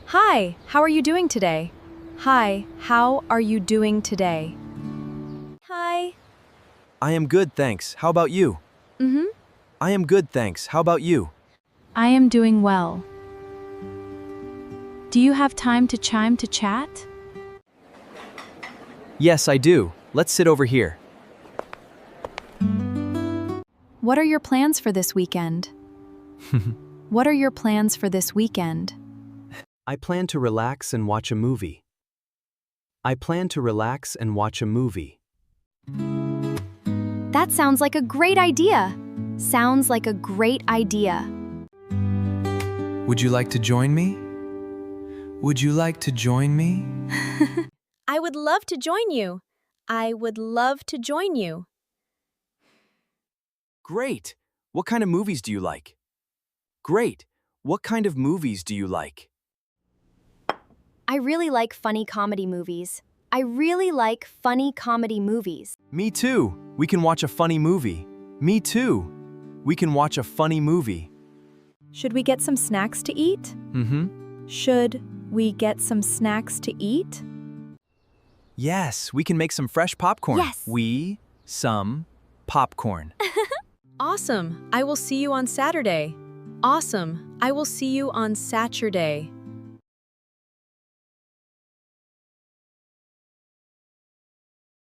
Hi, how are you doing today? Hi, how are you doing today? Hi. I am good, thanks. How about you? Mm-hmm. I am good, thanks. How about you? I am doing well. Do you have time to chat? Yes, I do. Let's sit over here. What are your plans for this weekend? What are your plans for this weekend? I plan to relax and watch a movie. I plan to relax and watch a movie. That sounds like a great idea. Sounds like a great idea. Would you like to join me? Would you like to join me? I would love to join you. I would love to join you. Great! What kind of movies do you like? Great! What kind of movies do you like? I really like funny comedy movies. I really like funny comedy movies. Me too! We can watch a funny movie. Me too! We can watch a funny movie. Should we get some snacks to eat? Should we get some snacks to eat? Yes, we can make some fresh popcorn. Yes. Some popcorn. Awesome. I will see you on Saturday. Awesome. I will see you on Saturday.